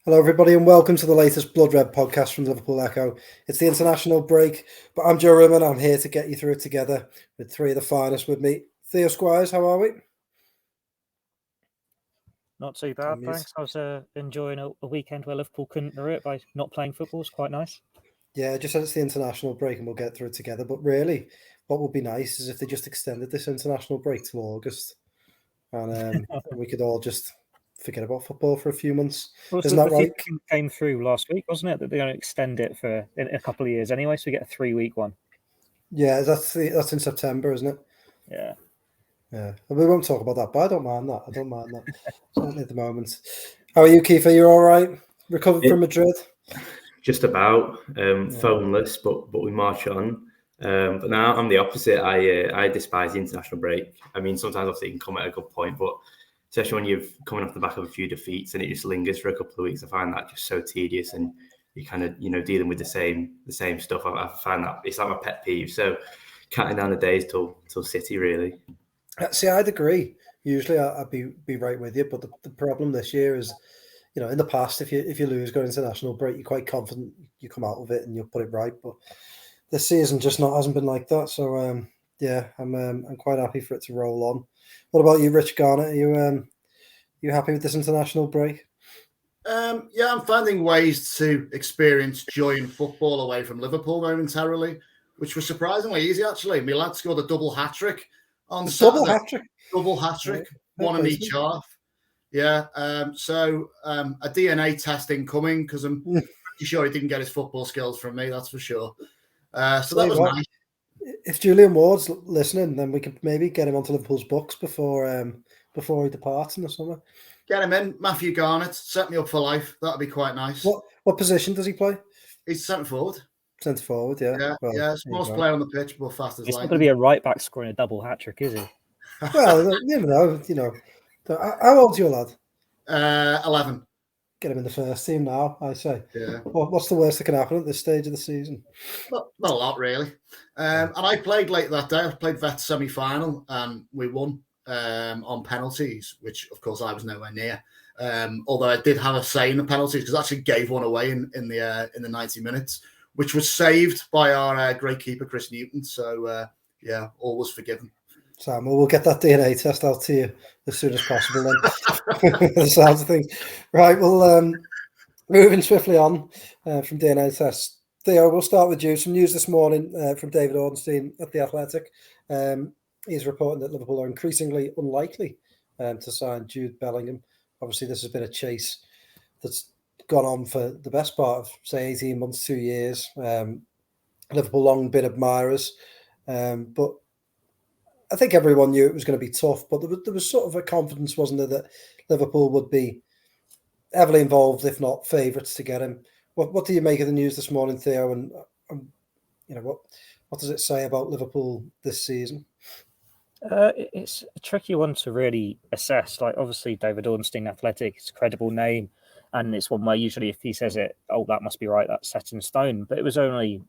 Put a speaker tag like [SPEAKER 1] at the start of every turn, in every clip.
[SPEAKER 1] Hello, everybody, and welcome to the latest Blood Red podcast from Liverpool Echo. It's the international break, but I'm Joe Rimman. I'm here to get you through it together with three of the finest with me. Theo Squires, how are we?
[SPEAKER 2] Not too bad, thanks. I was enjoying a weekend where Liverpool couldn't do it by not playing football. It's quite nice.
[SPEAKER 1] Yeah, just said it's the international break and we'll get through it together. But really, what would be nice is if they just extended this international break to August and we could all just forget about football for a few months.
[SPEAKER 2] Well,
[SPEAKER 1] Isn't that right?
[SPEAKER 2] Came through last week, wasn't it? That they're going to extend it for a couple of years anyway, so we get a 3-week one.
[SPEAKER 1] Yeah, that's in September, isn't it?
[SPEAKER 2] Yeah.
[SPEAKER 1] Yeah, we won't talk about that, but I don't mind that. Certainly at the moment. How are you, Keifer? You all right? Recovered from Madrid?
[SPEAKER 3] Just about. Phoneless, but we march on. But now I'm the opposite. I despise the international break. I mean, sometimes obviously it can come at a good point, but especially when you're coming off the back of a few defeats and it just lingers for a couple of weeks, I find that just so tedious, and you kind of dealing with the same stuff. I find that it's like my pet peeve. So counting down the days till City, really.
[SPEAKER 1] See, I'd agree. Usually, I'd be right with you, but the problem this year is, in the past, if you lose going international break, you're quite confident you come out of it and you'll put it right. But this season just hasn't been like that. So yeah, I'm quite happy for it to roll on. What about you, Rich Garnett? Are you happy with this international break?
[SPEAKER 4] Yeah, I'm finding ways to experience joy in football away from Liverpool momentarily, which was surprisingly easy actually. My lad scored a double hat-trick on Saturday. Double hat-trick, one in each half. Yeah, so a DNA test incoming because I'm pretty sure he didn't get his football skills from me, that's for sure. So that was nice.
[SPEAKER 1] If Julian Ward's listening, then we could maybe get him onto Liverpool's books before he departs in the summer.
[SPEAKER 4] Get him in, Matthew Garnett, set me up for life. That'd be quite nice.
[SPEAKER 1] What position does he play?
[SPEAKER 4] He's centre forward.
[SPEAKER 1] Centre forward, yeah.
[SPEAKER 4] Yeah, smallest player on the pitch, but fast as lightning.
[SPEAKER 2] He's not going to be a right back scoring a double hat trick, is he?
[SPEAKER 1] Well, you never know. How old's your lad?
[SPEAKER 4] 11.
[SPEAKER 1] Get him in the first team now, I say.
[SPEAKER 4] Yeah.
[SPEAKER 1] What's the worst that can happen at this stage of the season?
[SPEAKER 4] Not a lot, really. And I played late that day. I played that semi-final, and we won on penalties, which, of course, I was nowhere near. Although I did have a say in the penalties because I actually gave one away in the 90 minutes, which was saved by our great keeper, Chris Newton. So, yeah, all was forgiven.
[SPEAKER 1] Sam, we'll get that DNA test out to you as soon as possible then. The sounds of things. Right, well, moving swiftly on from DNA tests. Theo, we'll start with you. Some news this morning from David Ornstein at The Athletic. He's reporting that Liverpool are increasingly unlikely to sign Jude Bellingham. Obviously, this has been a chase that's gone on for the best part of, say, 18 months, 2 years. Liverpool long been admirers, but I think everyone knew it was going to be tough, but there was sort of a confidence, wasn't there, that Liverpool would be heavily involved, if not favourites, to get him. What do you make of the news this morning, Theo? And what does it say about Liverpool this season?
[SPEAKER 2] It's a tricky one to really assess. Like, obviously, David Ornstein, Athletic, it's a credible name, and it's one where usually if he says it, that must be right, that's set in stone. But it was only,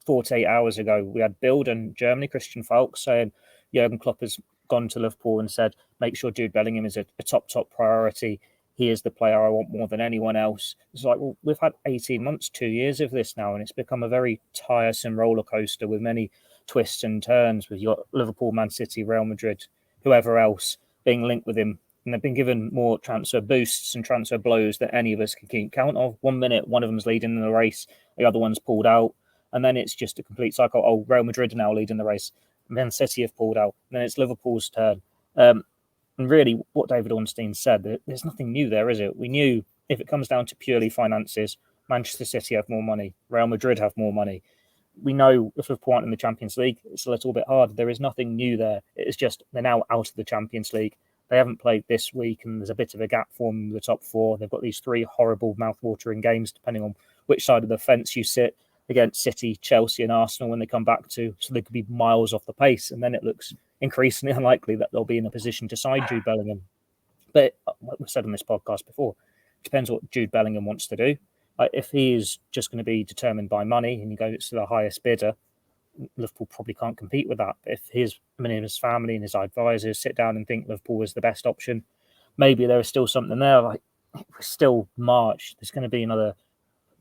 [SPEAKER 2] 48 hours ago, we had Bild and Germany, Christian Falk, saying Jurgen Klopp has gone to Liverpool and said, make sure Jude Bellingham is a top priority. He is the player I want more than anyone else. It's like, well, we've had 18 months, 2 years of this now, and it's become a very tiresome roller coaster with many twists and turns with your Liverpool, Man City, Real Madrid, whoever else being linked with him. And they've been given more transfer boosts and transfer blows than any of us can keep count of. 1 minute, one of them's leading in the race, the other one's pulled out. And then it's just a complete cycle. Oh, Real Madrid are now leading the race. Man City have pulled out. And then it's Liverpool's turn. And really, what David Ornstein said, there's nothing new there, is it? We knew if it comes down to purely finances, Manchester City have more money. Real Madrid have more money. We know if Liverpool aren't in the Champions League, it's a little bit hard. There is nothing new there. It's just they're now out of the Champions League. They haven't played this week, and there's a bit of a gap forming the top four. They've got these 3 horrible, mouth-watering games, depending on which side of the fence you sit, against City, Chelsea and Arsenal when they come back to, so they could be miles off the pace. And then it looks increasingly unlikely that they'll be in a position to sign Jude Bellingham. But like we said on this podcast before, it depends what Jude Bellingham wants to do. If he is just going to be determined by money and he goes to the highest bidder, Liverpool probably can't compete with that. But if his family and his advisors sit down and think Liverpool is the best option, maybe there is still something there. Like, we're still March. There's going to be another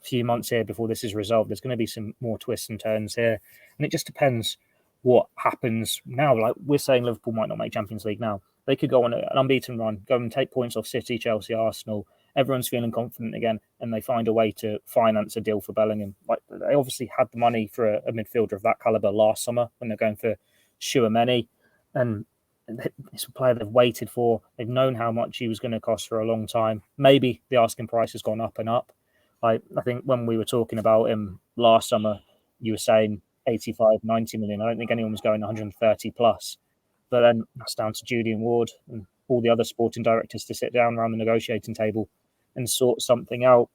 [SPEAKER 2] few months here before this is resolved. There's going to be some more twists and turns here, and it just depends what happens now. Like we're saying, Liverpool might not make Champions League now. They could go on an unbeaten run, go and take points off City, Chelsea, Arsenal. Everyone's feeling confident again, and they find a way to finance a deal for Bellingham. Like they obviously had the money for a midfielder of that caliber last summer when they're going for Tchouaméni, and it's a player they've waited for. They've known how much he was going to cost for a long time. Maybe the asking price has gone up and up. I think when we were talking about him last summer, you were saying 85, 90 million. I don't think anyone was going 130 plus. But then that's down to Julian Ward and all the other sporting directors to sit down around the negotiating table and sort something out.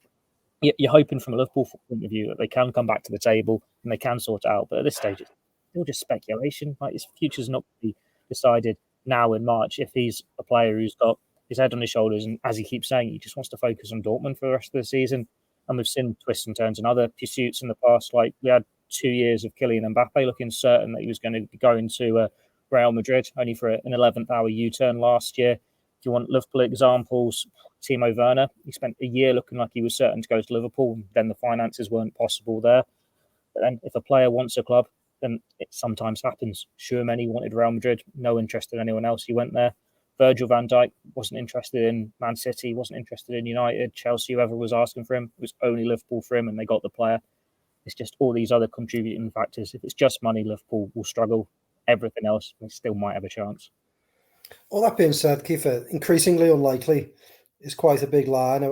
[SPEAKER 2] You're hoping from a Liverpool point of view that they can come back to the table and they can sort it out. But at this stage, it's still just speculation. Like his future's not be decided now in March. If he's a player who's got his head on his shoulders and, as he keeps saying, he just wants to focus on Dortmund for the rest of the season. And we've seen twists and turns in other pursuits in the past. Like we had 2 years of Kylian Mbappe looking certain that he was going to be going to Real Madrid, only for an 11th hour U-turn last year. If you want Liverpool examples, Timo Werner, he spent a year looking like he was certain to go to Liverpool, and then the finances weren't possible there. But then if a player wants a club, then it sometimes happens. Tchouaméni wanted Real Madrid, no interest in anyone else. He went there. Virgil van Dijk wasn't interested in Man City, wasn't interested in United, Chelsea, whoever was asking for him. It was only Liverpool for him, and they got the player. It's just all these other contributing factors. If it's just money, Liverpool will struggle. Everything else, they still might have a chance.
[SPEAKER 1] All that being said, Keifer, increasingly unlikely is quite a big line.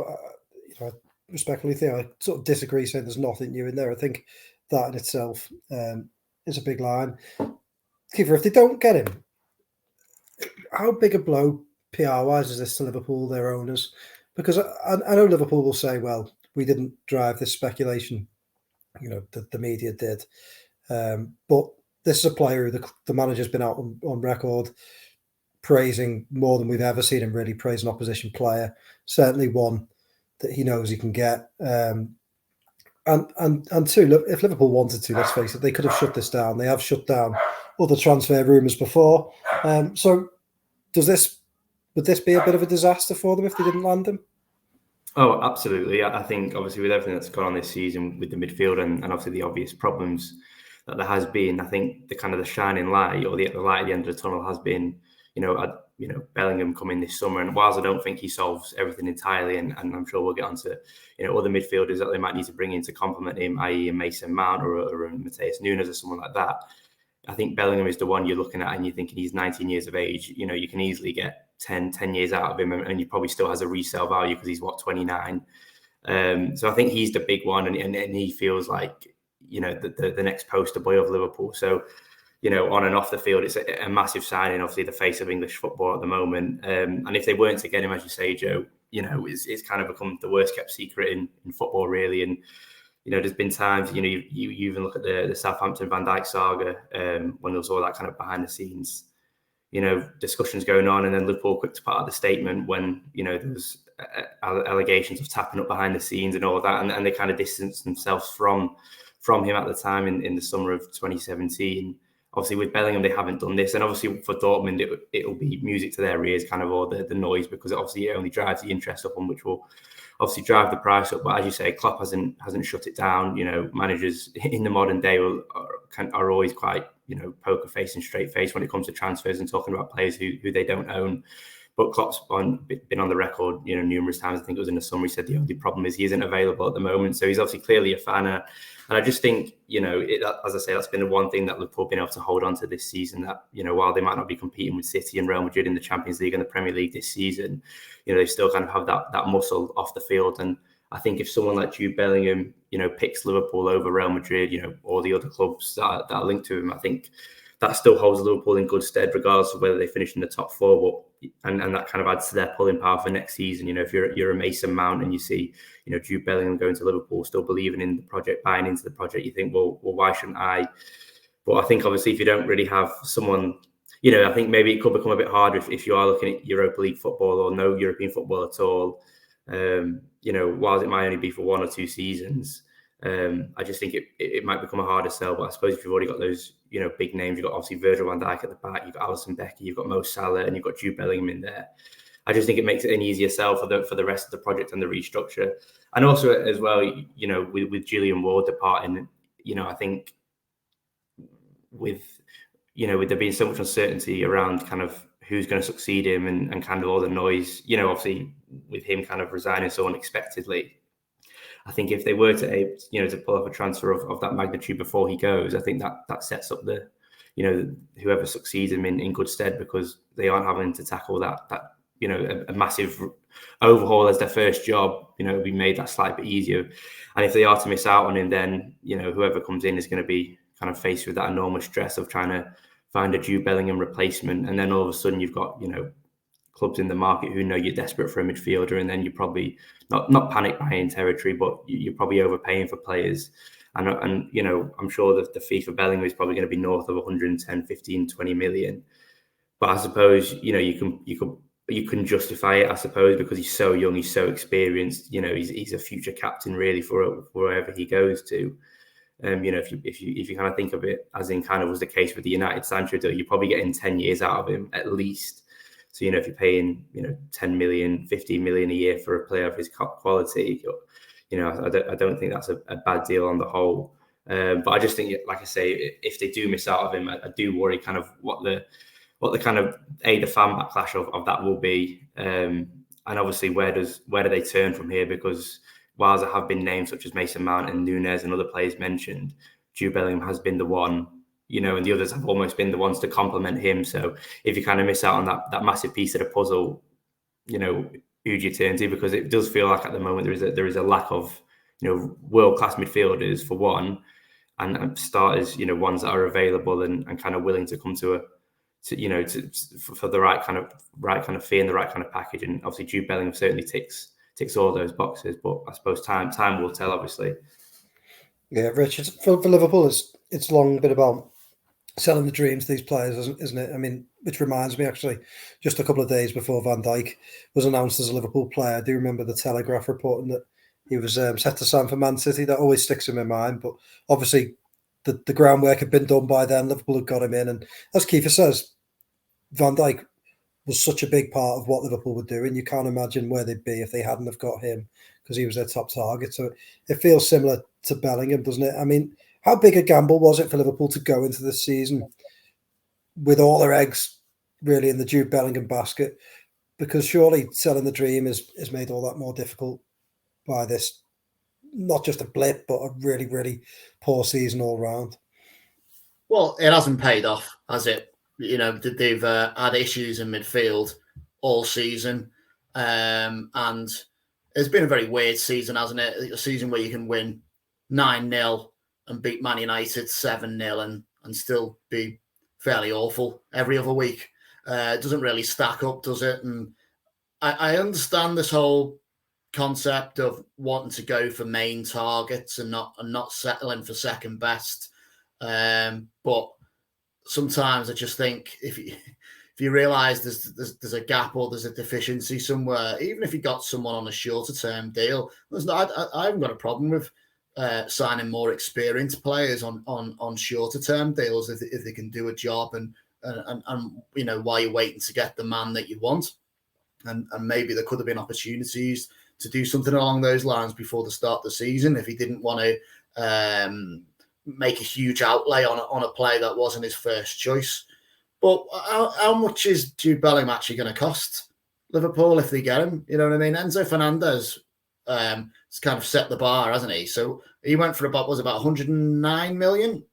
[SPEAKER 1] Respectfully, Theo, I sort of disagree saying there's nothing new in there. I think that in itself is a big line. Keifer, if they don't get him, how big a blow PR-wise is this to Liverpool, their owners? Because I know Liverpool will say, well, we didn't drive this speculation, the media did. But this is a player who the manager's been out on record praising more than we've ever seen him really praise an opposition player. Certainly one that he knows he can get. And two, if Liverpool wanted to, let's face it, they could have shut this down. They have shut down other transfer rumours before. So would this be a bit of a disaster for them if they didn't land him?
[SPEAKER 3] Oh, absolutely. I think obviously with everything that's gone on this season with the midfield and obviously the obvious problems that there has been, I think the kind of the shining light or the light at the end of the tunnel has been, Bellingham coming this summer. And whilst I don't think he solves everything entirely, and I'm sure we'll get onto, other midfielders that they might need to bring in to complement him, i.e. Mason Mount or Mateus Nunes or someone like that. I think Bellingham is the one you're looking at and you're thinking he's 19 years of age. You can easily get 10 years out of him and he probably still has a resale value because he's 29. So I think he's the big one and he feels like, the next poster boy of Liverpool. So, on and off the field, it's a massive signing, obviously the face of English football at the moment. And if they weren't to get him, as you say, Joe, it's kind of become the worst kept secret in football, really. And, there's been times, you even look at the Southampton Van Dijk saga when there was all that kind of behind the scenes, discussions going on. And then Liverpool quick to put out the statement when, there was allegations of tapping up behind the scenes and all that. And they kind of distanced themselves from him at the time in the summer of 2017. Obviously, with Bellingham, they haven't done this. And obviously, for Dortmund, it'll be music to their ears, kind of, or the noise, because obviously it only drives the interest up, which will obviously drive the price up. But as you say, Klopp hasn't shut it down. Managers in the modern day are always quite, poker face and straight face when it comes to transfers and talking about players who they don't own. But Klopp's been on the record, numerous times. I think it was in the summer. He said the only problem is he isn't available at the moment. So he's obviously clearly a fan. And I just think, as I say, that's been the one thing that Liverpool have been able to hold on to this season. That, while they might not be competing with City and Real Madrid in the Champions League and the Premier League this season, they still kind of have that muscle off the field. And I think if someone like Jude Bellingham, picks Liverpool over Real Madrid, or the other clubs that are linked to him, I think that still holds Liverpool in good stead, regardless of whether they finish in the top four. And that kind of adds to their pulling power for next season. If you're a Mason Mount and you see, Jude Bellingham going to Liverpool, still believing in the project, buying into the project, you think, well, why shouldn't I? But I think obviously if you don't really have someone, I think maybe it could become a bit harder if you are looking at Europa League football or no European football at all. While it might only be for 1 or 2 seasons, I just think it might become a harder sell. But I suppose if you've already got those, big names, you've got obviously Virgil van Dijk at the back, you've got Alisson Becker, you've got Mo Salah, and you've got Jude Bellingham in there. I just think it makes it an easier sell for the rest of the project and the restructure. And also as well, with Julian Ward departing, I think with there being so much uncertainty around kind of who's going to succeed him and kind of all the noise, obviously with him kind of resigning so unexpectedly, I think if they were to pull off a transfer of that magnitude before he goes, I think that sets up the whoever succeeds him in good stead, because they aren't having to tackle that a massive overhaul as their first job. It'll be made that slight bit easier. And if they are to miss out on him, then whoever comes in is going to be kind of faced with that enormous stress of trying to find a Jude Bellingham replacement. And then all of a sudden you've got clubs in the market who know you're desperate for a midfielder, and then you're probably not panic buying territory, but you're probably overpaying for players. And I'm sure that the fee for Bellingham is probably going to be north of 110, 15, 20 million. But I suppose you can justify it, I suppose, because he's so young, he's so experienced. He's a future captain really for wherever he goes to. If you kind of think of it as in kind of was the case with the United Sancho deal, you're probably getting 10 years out of him at least. So if you're paying 10 million, 15 million a year for a player of his quality, I don't think that's a bad deal on the whole. But I just think, like I say, if they do miss out of him, I do worry kind of what the kind of the fan backlash of that will be, and obviously where do they turn from here? Because whilst there have been names such as Mason Mount and Nunez and other players mentioned, Jude Bellingham has been the one, and the others have almost been the ones to complement him. So if you kind of miss out on that massive piece of the puzzle, who do you turn to? Because it does feel like at the moment there is a lack of world-class midfielders for one, and starters, ones that are available and kind of willing to come to for the right kind of fee and the right kind of package. And obviously Jude Bellingham certainly ticks all those boxes, but I suppose time will tell, obviously.
[SPEAKER 1] Yeah, Rich, for Liverpool, it's long been about selling the dreams to these players, isn't it? I mean, which reminds me, actually, just a couple of days before Van Dijk was announced as a Liverpool player, I do remember the Telegraph reporting that he was set to sign for Man City. That always sticks in my mind. But obviously, the groundwork had been done by then. Liverpool had got him in, and as Keifer says, Van Dijk was such a big part of what Liverpool were doing. You can't imagine where they'd be if they hadn't have got him, because he was their top target. So it feels similar to Bellingham, doesn't it? I mean, how big a gamble was it for Liverpool to go into this season with all their eggs really in the Jude Bellingham basket? Because surely selling the dream is made all that more difficult by this, not just a blip, but a really, really poor season all round.
[SPEAKER 4] Well, it hasn't paid off, has it? They've had issues in midfield all season. And it's been a very weird season, hasn't it? A season where you can win 9-0 and beat Man United 7-0 and still be fairly awful every other week. It doesn't really stack up, does it? And I understand this whole concept of wanting to go for main targets and not settling for second best. But sometimes I just think if you realise there's a gap or there's a deficiency somewhere, even if you got someone on a shorter term deal, I haven't got a problem with signing more experienced players on shorter term deals if they can do a job and while you're waiting to get the man that you want, and maybe there could have been opportunities to do something along those lines before the start of the season if he didn't want to make a huge outlay on a player that wasn't his first choice. But how much is Jude Bellingham actually going to cost Liverpool if they get him? You know what I mean? Enzo Fernandez has kind of set the bar, hasn't he? So he went for about 109 million,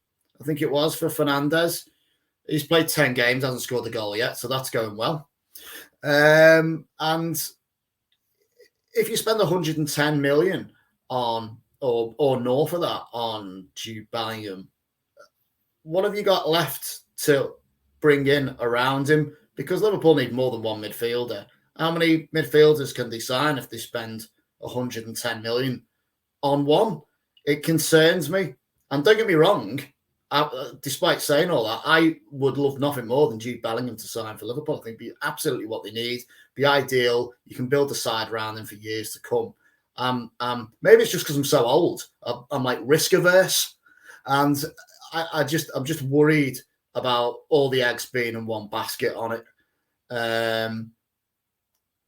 [SPEAKER 4] I think it was, for Fernandez. He's played 10 games, hasn't scored a goal yet, so that's going well. And if you spend 110 million on or north of that on Jude Bellingham, what have you got left to bring in around him? Because Liverpool need more than one midfielder. How many midfielders can they sign if they spend 110 million on one? It concerns me. And don't get me wrong, despite saying all that, I would love nothing more than Jude Bellingham to sign for Liverpool. I think it'd be absolutely what they need. Be ideal. You can build a side around him for years to come. Maybe it's just because I'm so old. I'm like risk averse, and I'm just worried about all the eggs being in one basket on it.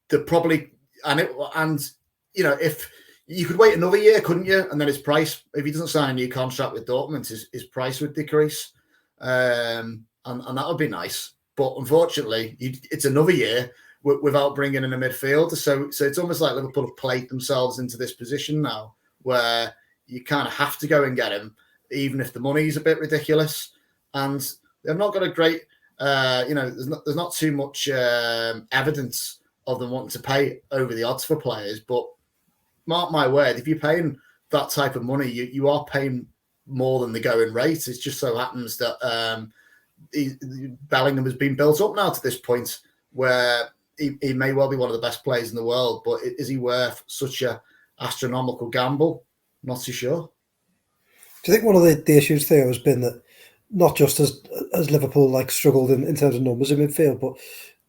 [SPEAKER 4] they're probably if you could wait another year, couldn't you? And then his price, if he doesn't sign a new contract with Dortmund, his price would decrease, and that would be nice. But unfortunately, it's another year without bringing in a midfielder. So it's almost like Liverpool have played themselves into this position now, where you kind of have to go and get him, even if the money's a bit ridiculous. And they've not got a great, there's not too much evidence of them wanting to pay over the odds for players. But mark my word, if you're paying that type of money, you are paying more than the going rate. It just so happens that Bellingham has been built up now to this point where he may well be one of the best players in the world, but is he worth such a astronomical gamble? Not too sure.
[SPEAKER 1] Do you think one of the issues, Theo, has been that not just as Liverpool struggled in terms of numbers in midfield, but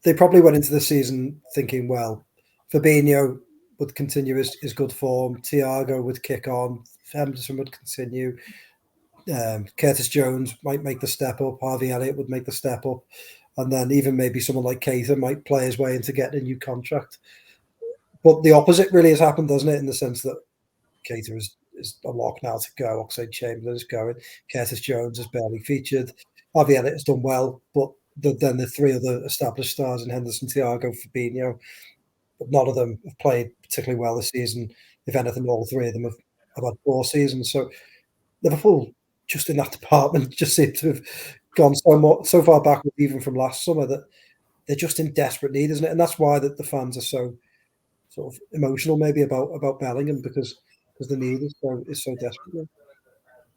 [SPEAKER 1] they probably went into the season thinking, well, Fabinho would continue his good form, Thiago would kick on, Henderson would continue, Curtis Jones might make the step up, Harvey Elliott would make the step up, and then even maybe someone like Keifer might play his way into getting a new contract. But the opposite really has happened, doesn't it, in the sense that Keifer is a lock now to go, Oxlade-Chamberlain is going, Curtis Jones has barely featured, Harvey Elliott has done well, but then the three other established stars in Henderson, Thiago, Fabinho, but none of them have played particularly well this season. If anything, all three of them have had poor seasons. So Liverpool, just in that department, just seem to have gone so far backwards, even from last summer, that they're just in desperate need, isn't it? And that's why the fans are so sort of emotional, maybe about Bellingham, because the need is so desperate.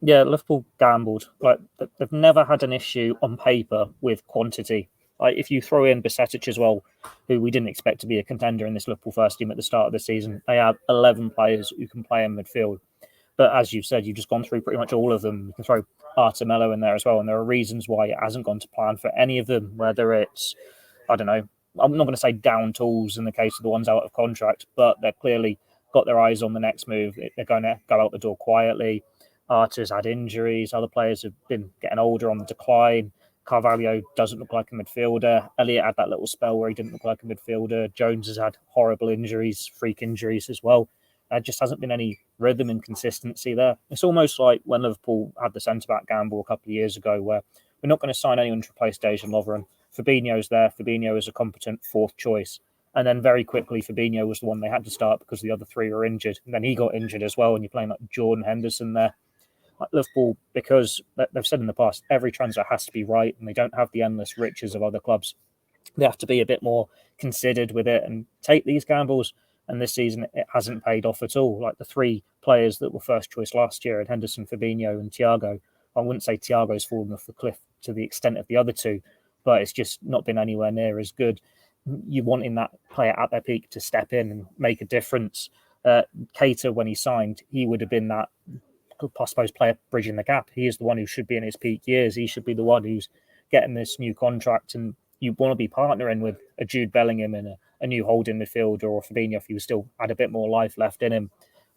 [SPEAKER 2] Yeah, Liverpool gambled. They've never had an issue on paper with quantity. If you throw in Bajcetic as well, who we didn't expect to be a contender in this Liverpool first team at the start of the season, they have 11 players who can play in midfield. But as you said, you've just gone through pretty much all of them. You can throw Arthur Melo in there as well, and there are reasons why it hasn't gone to plan for any of them, whether it's, I don't know, I'm not going to say down tools in the case of the ones out of contract, but they're clearly got their eyes on the next move. They're going to go out the door quietly. Arthur's had injuries. Other players have been getting older, on the decline. Carvalho doesn't look like a midfielder. Elliott had that little spell where he didn't look like a midfielder. Jones has had horrible injuries, freak injuries as well. There just hasn't been any rhythm and consistency there. It's almost like when Liverpool had the centre-back gamble a couple of years ago, where we're not going to sign anyone to replace Dejan Lovren. Fabinho's there. Fabinho is a competent fourth choice. And then very quickly, Fabinho was the one they had to start because the other three were injured. And then he got injured as well, and you're playing like Jordan Henderson there. Liverpool, because they've said in the past, every transfer has to be right, and they don't have the endless riches of other clubs. They have to be a bit more considered with it and take these gambles. And this season, it hasn't paid off at all. Like the three players that were first choice last year, Henderson, Fabinho, and Thiago. I wouldn't say Thiago's fallen off the cliff to the extent of the other two, but it's just not been anywhere near as good. You wanting that player at their peak to step in and make a difference. Keita, when he signed, he would have been that, I suppose, player bridging the gap. He is the one who should be in his peak years. He should be the one who's getting this new contract, and you want to be partnering with a Jude Bellingham and a new holding midfielder, or Fabinho if he was still had a bit more life left in him.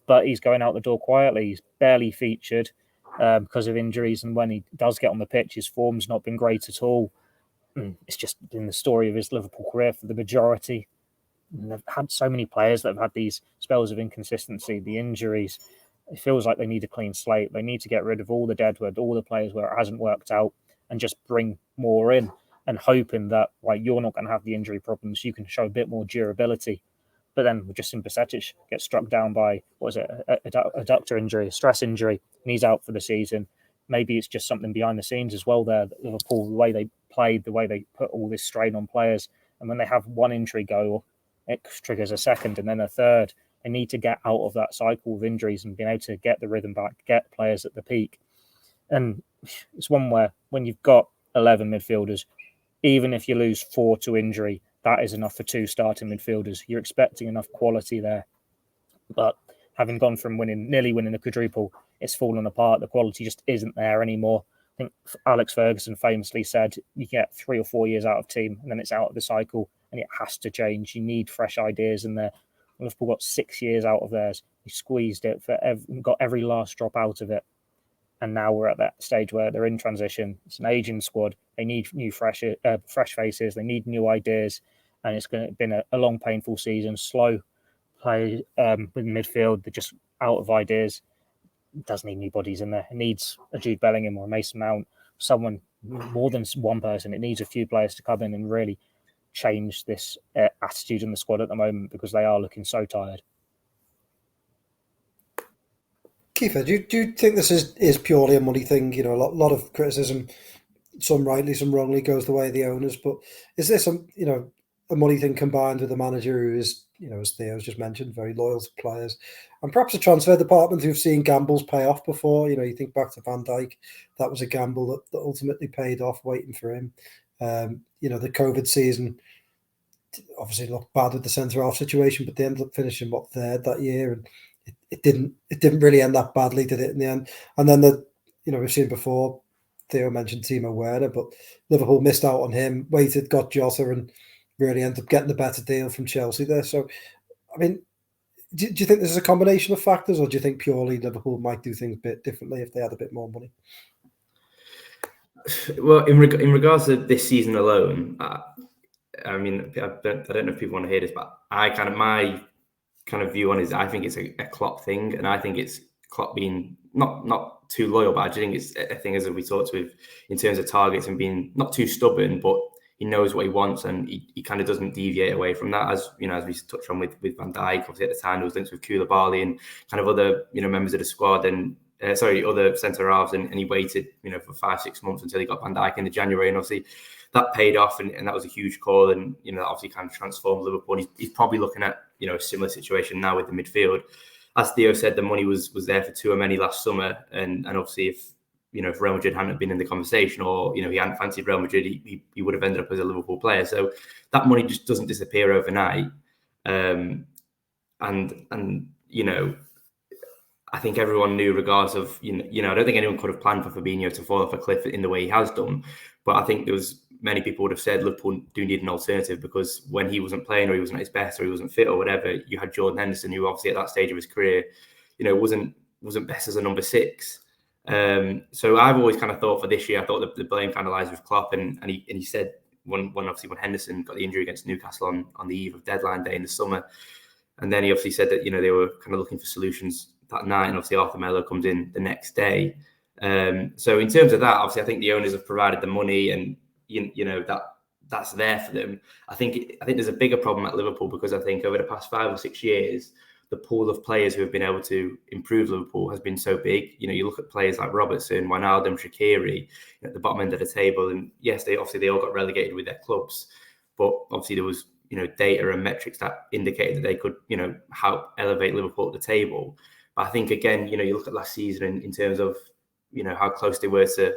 [SPEAKER 2] But he's going out the door quietly. He's barely featured because of injuries, and when he does get on the pitch, his form's not been great at all. It's just been the story of his Liverpool career for the majority. And they've had so many players that have had these spells of inconsistency, the injuries. It feels like they need a clean slate. They need to get rid of all the deadwood, all the players where it hasn't worked out, and just bring more in, and hoping that you're not going to have the injury problems. You can show a bit more durability. But then just in Bajcetic gets struck down by, a adductor injury, a stress injury, and he's out for the season. Maybe it's just something behind the scenes as well there. Liverpool, the way they played, the way they put all this strain on players. And when they have one injury go, it triggers a second and then a third. They need to get out of that cycle of injuries and being able to get the rhythm back, get players at the peak. And it's one where when you've got 11 midfielders, even if you lose 4 to injury, that is enough for 2 starting midfielders. You're expecting enough quality there. But having gone from nearly winning the quadruple, it's fallen apart. The quality just isn't there anymore. I think Alex Ferguson famously said you get 3 or 4 years out of team and then it's out of the cycle, and it has to change. You need fresh ideas in there. Liverpool got 6 years out of theirs. They squeezed it got every last drop out of it. And now we're at that stage where they're in transition. It's an aging squad. They need new fresh faces. They need new ideas. and it's been a long, painful season. Slow play with midfield. They're just out of ideas. It doesn't need new bodies in there. It needs a Jude Bellingham or a Mason Mount, someone more than one person. It needs a few players to come in and really change this attitude in the squad at the moment, because they are looking so tired.
[SPEAKER 1] Keifer, do you think this is purely a money thing? You know, a lot of criticism, some rightly, some wrongly, goes the way of the owners. But is this a money thing combined with a manager who is, as Theo's just mentioned, very loyal to players, and perhaps a transfer department who've seen gambles pay off before? You think back to Van Dijk, that was a gamble that ultimately paid off, waiting for him. The COVID season obviously looked bad with the centre-half situation, but they ended up finishing third that year, and it didn't really end that badly, did it, in the end? And then we've seen before, Theo mentioned Timo Werner, but Liverpool missed out on him, waited, got Jota, and really ended up getting the better deal from Chelsea there. So, I mean, do you think this is a combination of factors, or do you think purely Liverpool might do things a bit differently if they had a bit more money?
[SPEAKER 3] Well, in regards to this season alone, I mean, I don't know if people want to hear this, but my view on it is, I think it's a Klopp thing, and I think it's Klopp being not too loyal, but I just think it's a thing, as we talked with, in terms of targets, and being not too stubborn, but he knows what he wants, and he kind of doesn't deviate away from that. As we touched on with Van Dijk, obviously at the time there was links with Koulibaly and kind of other members of the squad, and other centre halves, and he waited for 5-6 months until he got Van Dijk in January, and obviously that paid off, and that was a huge call, and that obviously kind of transformed Liverpool. And he's probably looking at a similar situation now with the midfield. As Theo said, the money was there for Tchouaméni last summer, and obviously if Real Madrid hadn't been in the conversation, or he hadn't fancied Real Madrid, he would have ended up as a Liverpool player. So that money just doesn't disappear overnight, and I think everyone knew, regardless of I don't think anyone could have planned for Fabinho to fall off a cliff in the way he has done, but I think many people would have said Liverpool do need an alternative, because when he wasn't playing, or he wasn't at his best, or he wasn't fit, or whatever, you had Jordan Henderson, who obviously at that stage of his career, wasn't best as a number 6. So I've always kind of thought for this year, I thought the blame kind of lies with Klopp, and he said when Henderson got the injury against Newcastle on the eve of deadline day in the summer, and then he obviously said that they were kind of looking for solutions that night, and obviously Arthur Melo comes in the next day. So in terms of that, obviously I think the owners have provided the money, and that's there for them. I think there's a bigger problem at Liverpool, because I think over the past 5 or 6 years, the pool of players who have been able to improve Liverpool has been so big. You look at players like Robertson, Wijnaldum, Shaqiri at the bottom end of the table, and yes, they all got relegated with their clubs, but obviously there was data and metrics that indicated that they could help elevate Liverpool at the table. But I think, again, you look at last season in terms of how close they were to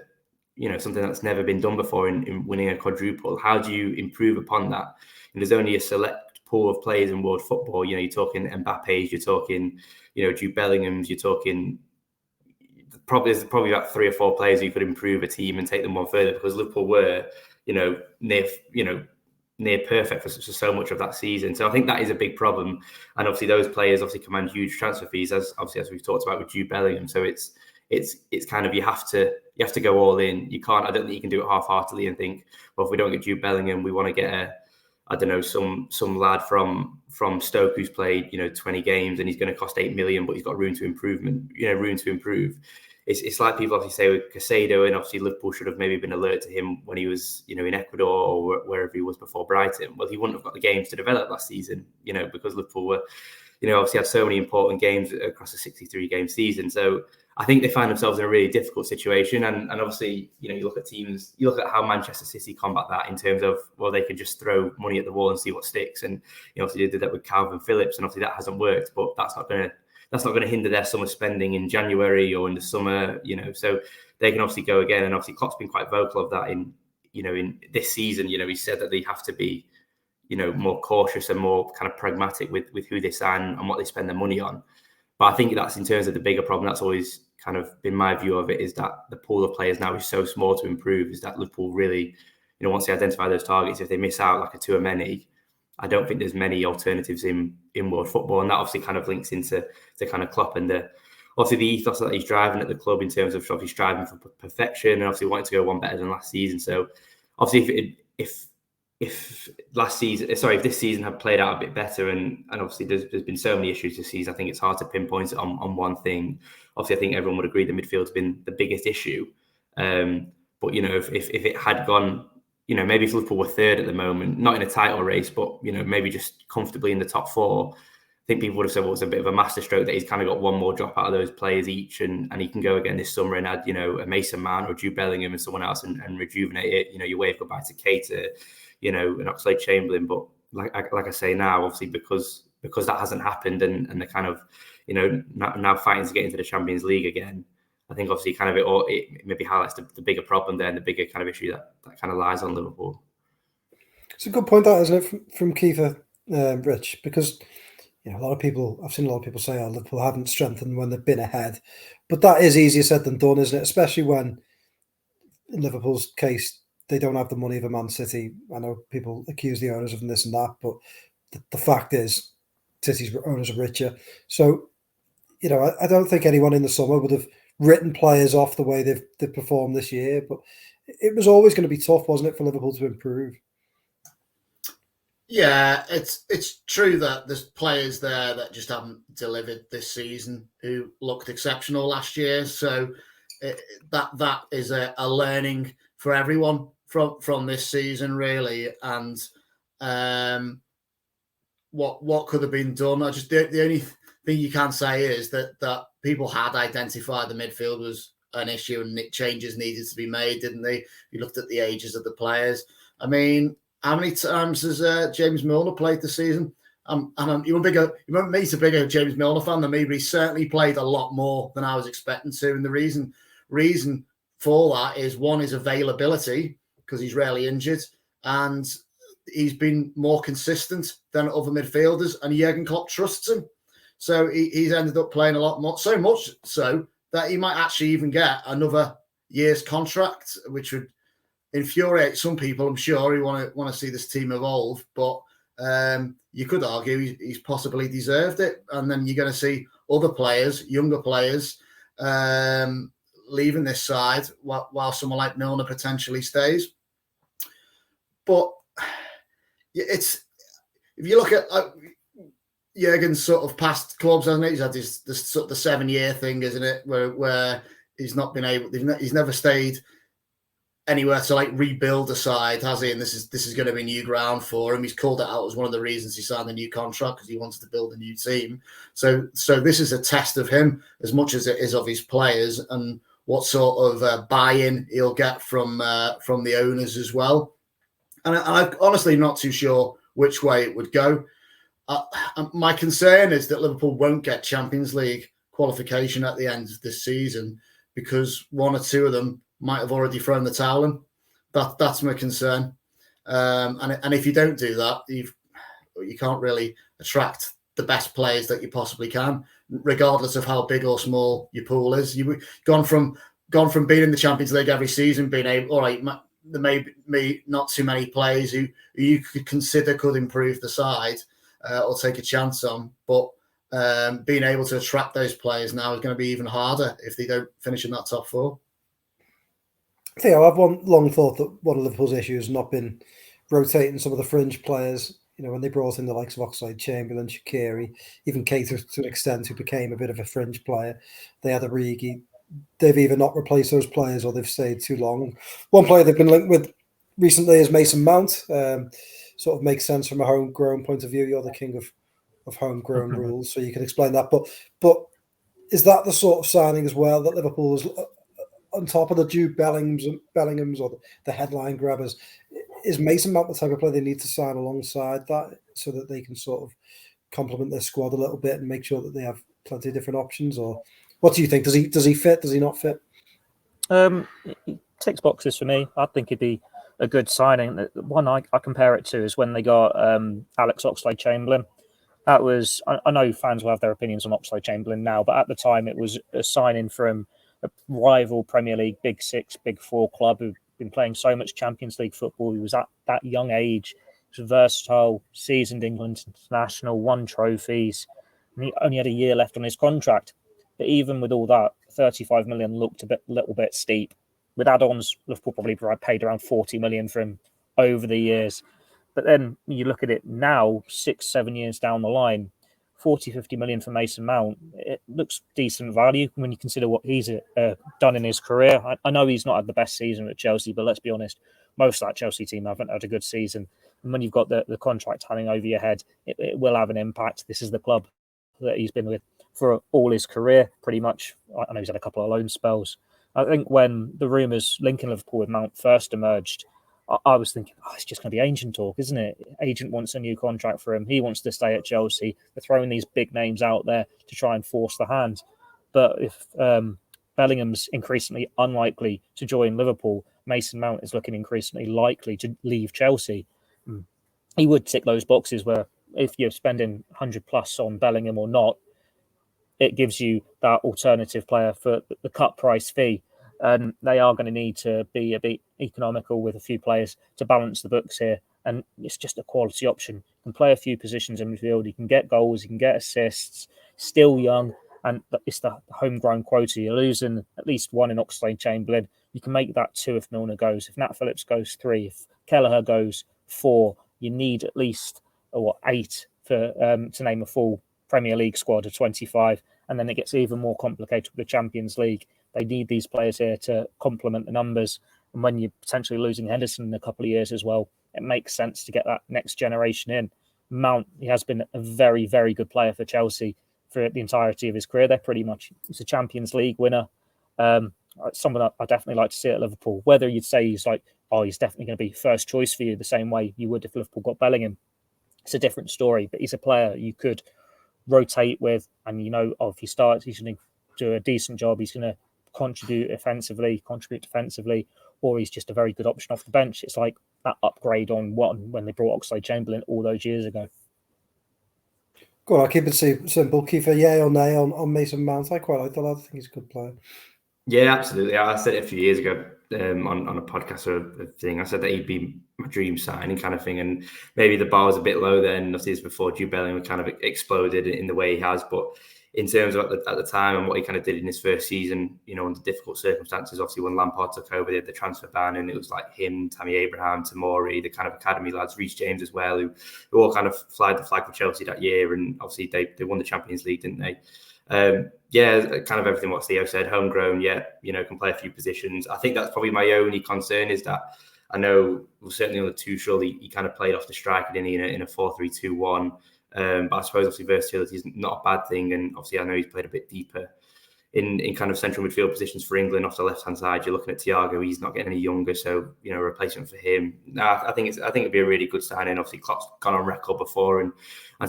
[SPEAKER 3] something that's never been done before in winning a quadruple. How do you improve upon that? And there's only a select pool of players in world football. You're talking Mbappe's, you're talking Jude Bellingham's, you're talking there's probably about 3 or 4 players who could improve a team and take them one further, because Liverpool were near perfect for so much of that season. So I think that is a big problem, and obviously those players command huge transfer fees, as we've talked about with Jude Bellingham. So it's kind of, you have to go all in. You can't. I don't think you can do it half-heartedly and think, well, if we don't get Jude Bellingham, we want to get some lad from Stoke who's played 20 games and he's going to cost 8 million, but he's got room to improve. It's like people obviously say with Caicedo, and obviously Liverpool should have maybe been alert to him when he was in Ecuador or wherever he was before Brighton. Well, he wouldn't have got the games to develop last season, because Liverpool were obviously had so many important games across a 63-game season. So I think they find themselves in a really difficult situation. And obviously, you look at teams, you look at how Manchester City combat that in terms of, well, they could just throw money at the wall and see what sticks. And obviously they did that with Calvin Phillips, and obviously that hasn't worked, but that's not going to hinder their summer spending in January or in the summer, so they can obviously go again. And obviously Klopp's been quite vocal of that in this season. He said that they have to be, more cautious and more kind of pragmatic with who they sign and what they spend their money on. But I think that's, in terms of the bigger problem, that's always kind of been my view of it, is that the pool of players now is so small to improve, is that Liverpool really, once they identify those targets, if they miss out like a Tchouaméni, I don't think there's many alternatives in world football. And that obviously kind of links into kind of Klopp and obviously the ethos that he's driving at the club, in terms of obviously striving for perfection and obviously wanting to go one better than last season. So obviously if if this season had played out a bit better, and obviously there's been so many issues this season, I think it's hard to pinpoint it on one thing. Obviously, I think everyone would agree the midfield's been the biggest issue. But if it had gone, maybe if Liverpool were third at the moment, not in a title race, but maybe just comfortably in the top four, I think people would have said, well, it's a bit of a masterstroke that he's kind of got one more drop out of those players each, and he can go again this summer and add, a Mason Mount or Jude Bellingham and someone else and rejuvenate it. You wave goodbye to Keita, an Oxlade-Chamberlain. But like I say now, obviously because that hasn't happened, and the kind of, now fighting to get into the Champions League again, I think obviously kind of it maybe highlights the bigger problem there and the bigger kind of issue that kind of lies on Liverpool.
[SPEAKER 1] It's a good point, that, isn't it, from Keifer, Rich? Because I've seen a lot of people say, "Oh, Liverpool haven't strengthened when they've been ahead," but that is easier said than done, isn't it? Especially when, in Liverpool's case, they don't have the money of a Man City. I know people accuse the owners of this and that, but the fact is, City's owners are richer. So, I don't think anyone in the summer would have written players off the way they've performed this year, but it was always going to be tough, wasn't it, for Liverpool to improve?
[SPEAKER 4] Yeah, it's true that there's players there that just haven't delivered this season who looked exceptional last year. So that is a learning for everyone from this season, really. And what could have been done? The only thing you can say is that people had identified the midfield was an issue and changes needed to be made, didn't they? You looked at the ages of the players. I mean, how many times has James Milner played this season? You won't meet a bigger James Milner fan than me, but he certainly played a lot more than I was expecting to. And the reason for that is, one is availability, because he's rarely injured, and he's been more consistent than other midfielders, and Jurgen Klopp trusts him. So he's ended up playing a lot more, so much so that he might actually even get another year's contract, which would infuriate some people, I'm sure, who want to see this team evolve. But you could argue he's possibly deserved it. And then you're going to see other players, younger players, leaving this side while someone like Milner potentially stays. But if you look at Jurgen's sort of past clubs, hasn't it? He's had this sort of the 7-year thing, isn't it? Where he's not been able, he's never stayed anywhere to rebuild a side, has he? And this is going to be new ground for him. He's called it out as one of the reasons he signed the new contract, because he wanted to build a new team. So this is a test of him as much as it is of his players, and what sort of buy-in he'll get from the owners as well. And I'm honestly not too sure which way it would go. My concern is that Liverpool won't get Champions League qualification at the end of this season, because one or two of them might have already thrown the towel in. That's my concern. And if you don't do that, you can't really attract the best players that you possibly can, regardless of how big or small your pool is. You've gone from being in the Champions League every season, being able, all right, there may be not too many players who you could consider could improve the side or take a chance on, but being able to attract those players now is going to be even harder if they don't finish in that top four.
[SPEAKER 1] Theo, I've long thought that one of Liverpool's issues has not been rotating some of the fringe players. When they brought in the likes of Oxlade-Chamberlain, Shaqiri, even Keita to an extent, who became a bit of a fringe player. They had Origi. They've either not replaced those players or they've stayed too long. One player they've been linked with recently is Mason Mount. Sort of makes sense from a homegrown point of view. You're the king of homegrown rules, so you can explain that. But is that the sort of signing as well that Liverpool is on top of the Jude Bellinghams or the headline grabbers? Is Mason Mount the type of player they need to sign alongside that, so that they can sort of complement their squad a little bit and make sure that they have plenty of different options? Or what do you think? Does he fit? Does he not fit?
[SPEAKER 2] He ticks boxes for me. I think he'd be a good signing. The one I compare it to is when they got Alex Oxlade-Chamberlain. That was, I know fans will have their opinions on Oxlade-Chamberlain now, but at the time it was a signing from a rival Premier League Big Six, Big Four club who'd been playing so much Champions League football. He was at that young age. He was versatile, seasoned England international, won trophies, and he only had a year left on his contract. But even with all that, 35 million looked a little bit steep. With add-ons, Liverpool probably paid around 40 million for him over the years. But then you look at it now, 6-7 years down the line, 40-50 million for Mason Mount, it looks decent value when you consider what he's done in his career. I know he's not had the best season at Chelsea, but let's be honest, most of that Chelsea team haven't had a good season. And when you've got the contract hanging over your head, it will have an impact. This is the club that he's been with for all his career, pretty much. I know he's had a couple of loan spells. I think when the rumours linking Liverpool with Mount first emerged, I was thinking, it's just going to be agent talk, isn't it? Agent wants a new contract for him. He wants to stay at Chelsea. They're throwing these big names out there to try and force the hand. But if Bellingham's increasingly unlikely to join Liverpool, Mason Mount is looking increasingly likely to leave Chelsea. He would tick those boxes where if you're spending 100 plus on Bellingham or not, it gives you that alternative player for the cut price fee. And they are going to need to be a bit economical with a few players to balance the books here. And it's just a quality option. You can play a few positions in midfield. You can get goals. You can get assists. Still young. And it's the homegrown quota. You're losing at least one in Oxlade-Chamberlain. You can make that 2 if Milner goes. If Nat Phillips goes 3. If Kelleher goes 4. You need at least 8 for to name a full Premier League squad of 25. And then it gets even more complicated with the Champions League. They need these players here to complement the numbers. And when you're potentially losing Henderson in a couple of years as well, it makes sense to get that next generation in. Mount, he has been a very, very good player for Chelsea for the entirety of his career. He's a Champions League winner. Someone that I definitely like to see at Liverpool. Whether you'd say he's definitely going to be first choice for you the same way you would if Liverpool got Bellingham. It's a different story, but he's a player you could rotate with. And if he starts, he's going to do a decent job. He's going to contribute defensively, or he's just a very good option off the bench. It's like that upgrade on when they brought Oxlade-Chamberlain all those years ago.
[SPEAKER 1] Go on, I'll keep it simple. Keifer, yay or nay on Mason Mount? I quite like that. I think he's a good player.
[SPEAKER 3] Yeah, absolutely. I said it a few years ago on a podcast or a thing. I said that he'd be my dream signing kind of thing, and maybe the bar was a bit low then. Obviously, it's before Jude Bellingham kind of exploded in the way he has, but in terms of at the time and what he kind of did in his first season, under difficult circumstances. Obviously, when Lampard took over, they had the transfer ban, and it was like him, Tammy Abraham, Tomori, the kind of academy lads, Reece James as well, who all kind of flied the flag for Chelsea that year. And obviously, they won the Champions League, didn't they? Kind of everything what Theo said, homegrown, can play a few positions. I think that's probably my only concern is that I know, certainly on the Tuchel, he kind of played off the striker, didn't he, in a 4-3-2-1. But I suppose obviously versatility is not a bad thing, and obviously I know he's played a bit deeper in kind of central midfield positions for England off the left hand side. You're looking at Thiago; he's not getting any younger, so a replacement for him. I think it'd be a really good signing. Obviously, Klopp's gone on record before and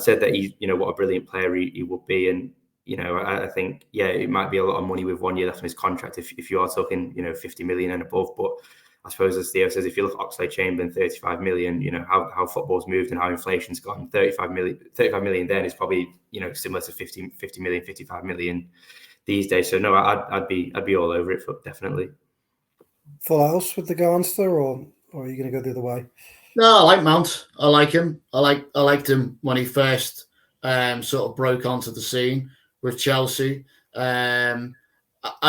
[SPEAKER 3] said that he's what a brilliant player he would be, and I think it might be a lot of money with 1 year left on his contract if you are talking 50 million and above, but. I suppose, as Theo says, if you look at Oxlade-Chamberlain, 35 million, how football's moved and how inflation's gone, 35 million then is probably, similar to 50 million, 55 million these days. So no, I'd be all over it, definitely.
[SPEAKER 1] Full house with the Garnster, or are you going to go the other way?
[SPEAKER 4] No, I like Mount. I like him. I liked him when he first sort of broke onto the scene with Chelsea. I'd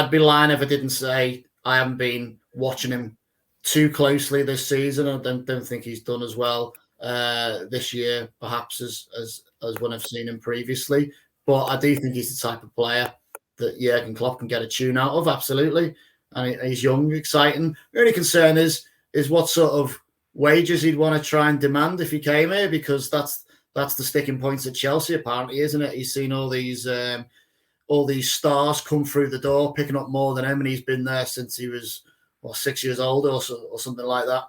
[SPEAKER 4] be lying if I didn't say I haven't been watching him too closely this season. I don't think he's done as well this year, perhaps as when I've seen him previously. But I do think he's the type of player that Jurgen Klopp can get a tune out of, absolutely. And he's young, exciting. The only concern is what sort of wages he'd want to try and demand if he came here, because that's the sticking points at Chelsea, apparently, isn't it? He's seen all these stars come through the door, picking up more than him, and he's been there since he was 6 years old or something like that.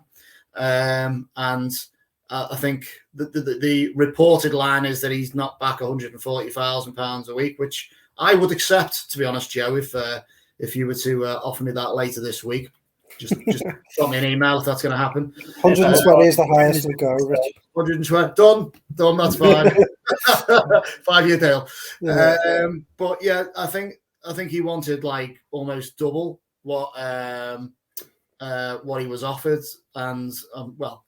[SPEAKER 4] And I think the reported line is that he's not back £140,000 a week, which I would accept, to be honest, Joe, if you were to offer me that later this week. Just drop me an email if that's going to happen.
[SPEAKER 1] 120 is the highest we go, Rich.
[SPEAKER 4] 120, done. That's fine. 5-year deal. Yeah. But yeah, I think he wanted like almost double what he was offered, and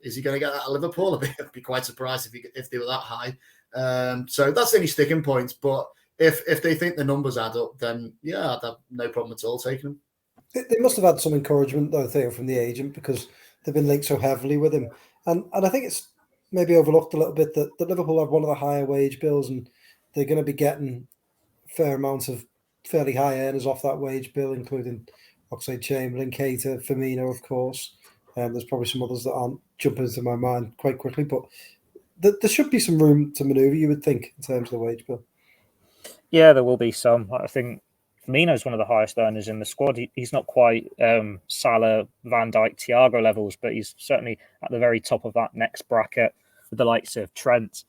[SPEAKER 4] is he going to get that at Liverpool? I'd be quite surprised if they were that high. So that's the only sticking point. But if they think the numbers add up, then I'd have no problem at all taking them.
[SPEAKER 1] They must have had some encouragement, though, Theo, from the agent, because they've been linked so heavily with him. And I think it's maybe overlooked a little bit that Liverpool have one of the higher wage bills, and they're going to be getting fair amounts of fairly high earners off that wage bill, including Oxlade-Chamberlain, Keita, Firmino, of course. There's probably some others that aren't jumping into my mind quite quickly, but there should be some room to manoeuvre, you would think, in terms of the wage bill.
[SPEAKER 2] Yeah, there will be some. I think Firmino's one of the highest earners in the squad. He's not quite Salah, Van Dijk, Thiago levels, but he's certainly at the very top of that next bracket with the likes of Trent.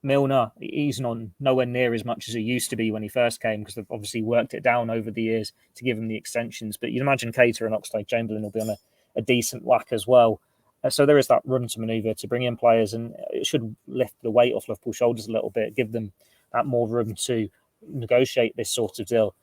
[SPEAKER 2] Milner, he's nowhere near as much as he used to be when he first came, because they've obviously worked it down over the years to give him the extensions. But you'd imagine Keita and Oxlade-Chamberlain will be on a decent whack as well. So there is that room to manoeuvre to bring in players, and it should lift the weight off Liverpool's shoulders a little bit, give them that more room to negotiate this sort of deal.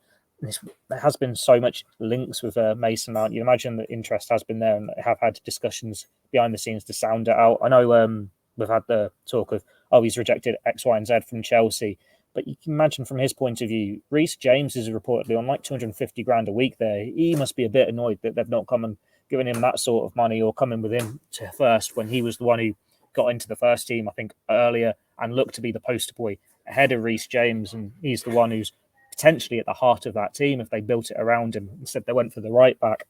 [SPEAKER 2] There has been so much links with Mason Mount. You imagine that interest has been there, and they have had discussions behind the scenes to sound it out. I know we've had the talk of, he's rejected X, Y, and Z from Chelsea. But you can imagine from his point of view, Reece James is reportedly on like 250 grand a week there. He must be a bit annoyed that they've not come and given him that sort of money, or come in with him to first when he was the one who got into the first team, I think, earlier, and looked to be the poster boy ahead of Reece James. And he's the one who's potentially at the heart of that team if they built it around him. Instead, they went for the right back.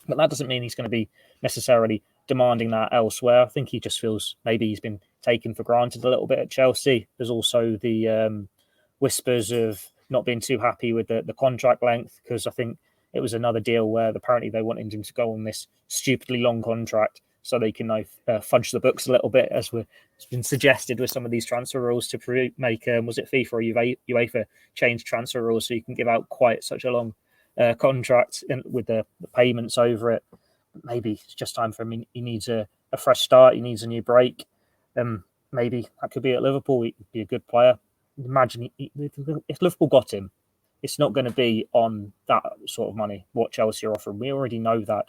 [SPEAKER 2] But that doesn't mean he's going to be necessarily demanding that elsewhere. I think he just feels maybe he's been taken for granted a little bit at Chelsea. There's also the whispers of not being too happy with the contract length, because I think it was another deal where apparently they wanted him to go on this stupidly long contract so they can fudge the books a little bit, as it's been suggested with some of these transfer rules to make, was it FIFA or UEFA change transfer rules so you can give out quite such a long contract with the payments over it. Maybe it's just time for him. He needs a fresh start. He needs a new break. Maybe that could be at Liverpool. He'd be a good player. Imagine if Liverpool got him, it's not going to be on that sort of money, what Chelsea are offering. We already know that.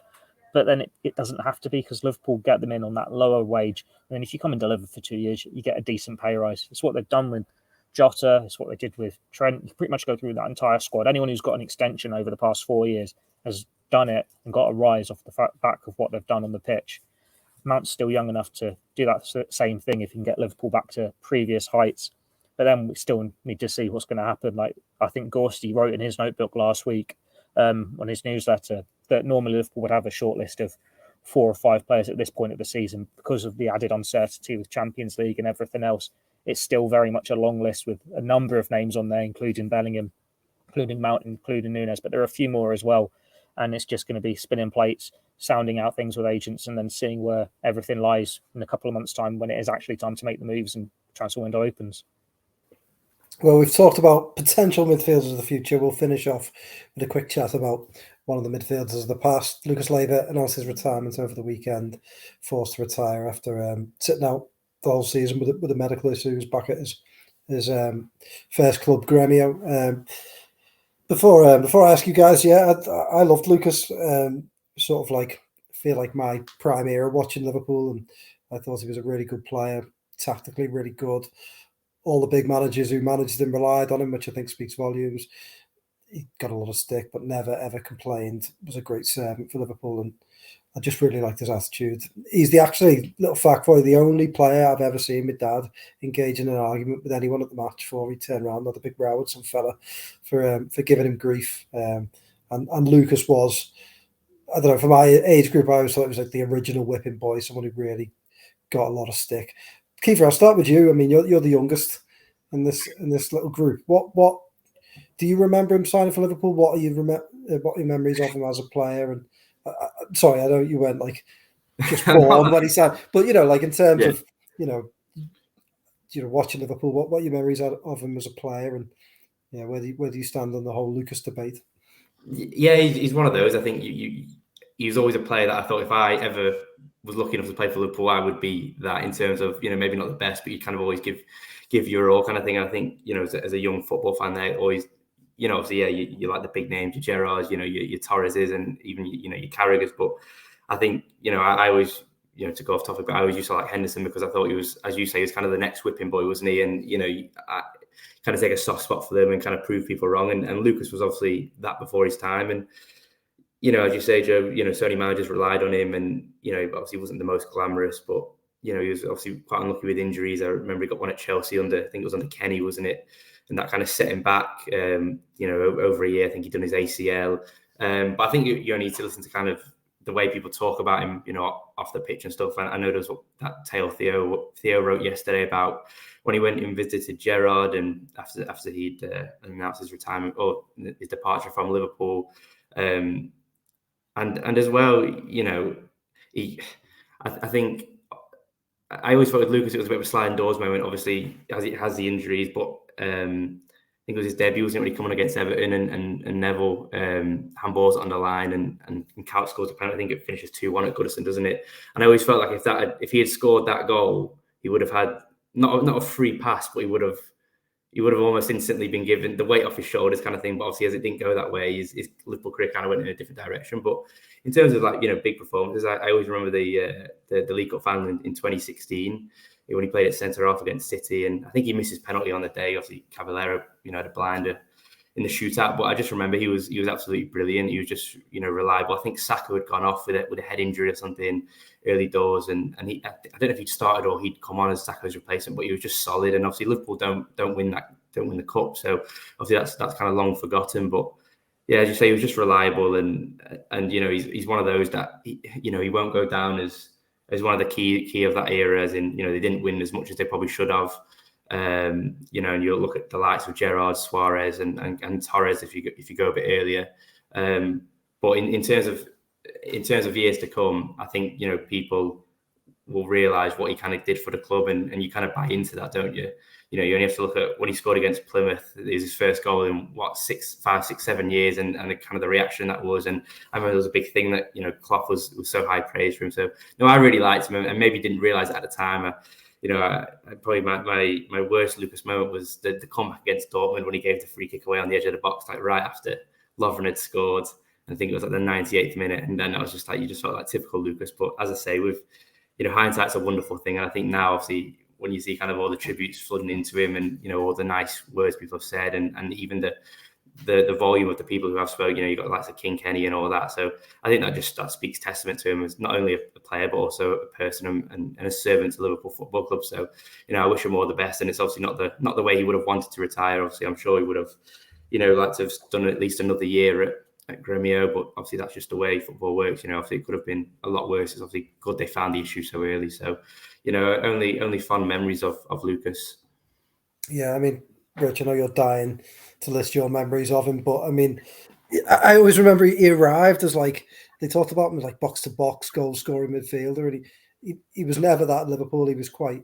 [SPEAKER 2] But then it doesn't have to be, because Liverpool get them in on that lower wage. And then if you come and deliver for 2 years, you get a decent pay rise. It's what they've done with Jota. It's what they did with Trent. You pretty much go through that entire squad. Anyone who's got an extension over the past 4 years has done it and got a rise off the back of what they've done on the pitch. Mount's still young enough to do that same thing if he can get Liverpool back to previous heights. But then we still need to see what's going to happen. Like, I think Gorsty wrote in his notebook last week on his newsletter that normally Liverpool would have a short list of 4 or 5 players at this point of the season. Because of the added uncertainty with Champions League and everything else, it's still very much a long list with a number of names on there, including Bellingham, including Mount, including Nunes. But there are a few more as well. And it's just going to be spinning plates, sounding out things with agents, and then seeing where everything lies in a couple of months' time when it is actually time to make the moves and transfer window opens.
[SPEAKER 1] Well, we've talked about potential midfielders of the future. We'll finish off with a quick chat about one of the midfielders of the past. Lucas Leiva announced his retirement over the weekend, forced to retire after sitting out the whole season with a medical issue. He was back at his first club, Gremio. Before I ask you guys, I loved Lucas. Sort of like feel like my prime era watching Liverpool, and I thought he was a really good player, tactically really good. All the big managers who managed him relied on him, which I think speaks volumes. He got a lot of stick, but never, ever complained. Was a great servant for Liverpool, and I just really liked his attitude. He's actually, little fact for you, the only player I've ever seen my dad engage in an argument with anyone at the match before he turned around, had a big row with some fella for giving him grief. And Lucas was, I don't know, for my age group, I always thought it was like the original whipping boy, someone who really got a lot of stick. Keifer, I'll start with you. I mean, you're the youngest in this little group. What do you remember him signing for Liverpool? What are your memories of him as a player? And sorry, I know you weren't like just born when he signed, but like in terms of watching Liverpool, what are your memories of him as a player, and where do you stand on the whole Lucas debate?
[SPEAKER 3] Yeah, he's one of those. I think he was always a player that I thought if I ever was lucky enough to play for Liverpool, I would be that, in terms of, maybe not the best, but you kind of always give your all kind of thing. And I think, as a young football fan, they always, obviously, you like the big names, your Gerrards, your Torreses, and even, your Carragers. But I think, I always, to go off topic, but I always used to like Henderson, because I thought he was, as you say, he was kind of the next whipping boy, wasn't he? And, I kind of take a soft spot for them and kind of prove people wrong. And Lucas was obviously that before his time. And, as you say, Joe, so many managers relied on him, and, obviously he wasn't the most glamorous, but, you know, he was obviously quite unlucky with injuries. I remember he got one at Chelsea I think it was under Kenny, wasn't it? And that kind of set him back, you know, over a year. I think he'd done his ACL. But I think you only need to listen to kind of the way people talk about him, you know, off the pitch and stuff. And I know there's that tale Theo wrote yesterday about when he went and visited Gerrard, and after he'd announced his retirement or his departure from Liverpool, and as well, you know, I think I always thought with Lucas it was a bit of a sliding doors moment. Obviously, as he has the injuries, but I think it was his debut, wasn't it, when he come on against Everton and Neville handballs on the line and Couch scores a penalty. I think it finishes 2-1 at Goodison, doesn't it? And I always felt like if he had scored that goal, he would have had not a free pass, but he would have almost instantly been given the weight off his shoulders kind of thing. But obviously, as it didn't go that way, his Liverpool career kind of went in a different direction. But in terms of, like, you know, big performances, I always remember the League Cup final in 2016 when he played at centre half against City, and I think he missed his penalty on the day. Obviously, Cavallero, you know, had a blinder in the shootout, but I just remember he was absolutely brilliant. He was just, you know, reliable. I think Saka had gone off with a head injury or something early doors, and I don't know if he'd started or he'd come on as Saka's replacement, but he was just solid. And obviously Liverpool don't win the cup, so obviously that's kind of long forgotten. But yeah, as you say, he was just reliable, and you know, he's one of those that you know, he won't go down as one of the key of that era, as in, you know, they didn't win as much as they probably should have. You know, and you'll look at the likes of Gerrard, Suarez, and Torres if you go a bit earlier. But in terms of years to come, I think, you know, people will realise what he kind of did for the club, and you kind of buy into that, don't you? You know, you only have to look at when he scored against Plymouth. It was his first goal in 5, 6, 7 years, and kind of the reaction that was. And I remember there was a big thing that, you know, Klopp was so high praise for him. So no, I really liked him, and maybe didn't realise it at the time. You know, probably my worst Lucas moment was the comeback against Dortmund when he gave the free kick away on the edge of the box, like right after Lovren had scored. I think it was like the 98th minute, and then I was just like, you just felt like typical Lucas. But as I say, with, you know, hindsight's a wonderful thing, and I think now, obviously, when you see kind of all the tributes flooding into him, and, you know, all the nice words people have said, and even the volume of the people who have spoken, you know, you've got the likes of King Kenny and all that. So I think that speaks testament to him as not only a player, but also a person and a servant to Liverpool Football Club. So, you know, I wish him all the best. And it's obviously not the way he would have wanted to retire. Obviously, I'm sure he would have, you know, liked to have done at least another year at Gremio, but obviously that's just the way football works. You know, obviously it could have been a lot worse. It's obviously good they found the issue so early. So, you know, only fond memories of Lucas.
[SPEAKER 1] Yeah, I mean, Rich, I know you're dying to list your memories of him, but I mean, I always remember he arrived as, like, they talked about him as like box to box goal scoring midfielder, and he was never that at Liverpool. He was quite,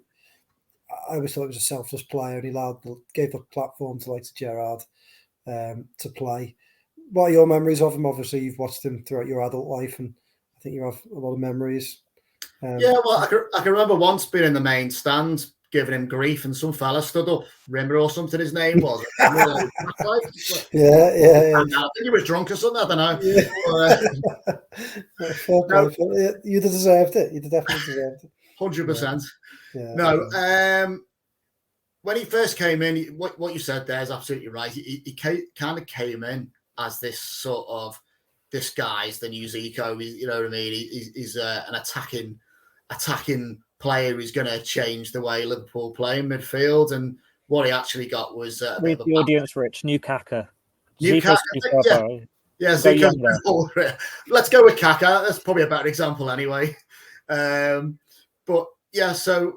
[SPEAKER 1] I always thought he was a selfless player, and he gave the platform to, like, Gerrard to play. What are your memories of him? Obviously, you've watched him throughout your adult life, and I think you have a lot of memories.
[SPEAKER 4] Yeah, well, I can remember once being in the main stand, giving him grief, and some fella stood up, Rimmer or something his name was.
[SPEAKER 1] Yeah.
[SPEAKER 4] I think he was drunk or something, I don't know.
[SPEAKER 1] Yeah. You'd have deserved it. You'd have definitely deserved it.
[SPEAKER 4] 100%.
[SPEAKER 1] Yeah.
[SPEAKER 4] No, when he first came in, what you said there is absolutely right. He kind of came in as this sort of disguised the new Zico. You know what I mean? He's an attacking player who's going to change the way Liverpool play in midfield. And what he actually got was
[SPEAKER 2] with the audience, Rich, new Kaka.
[SPEAKER 4] New Kaka, Zico. Let's go with Kaka. That's probably a better example anyway. But yeah, so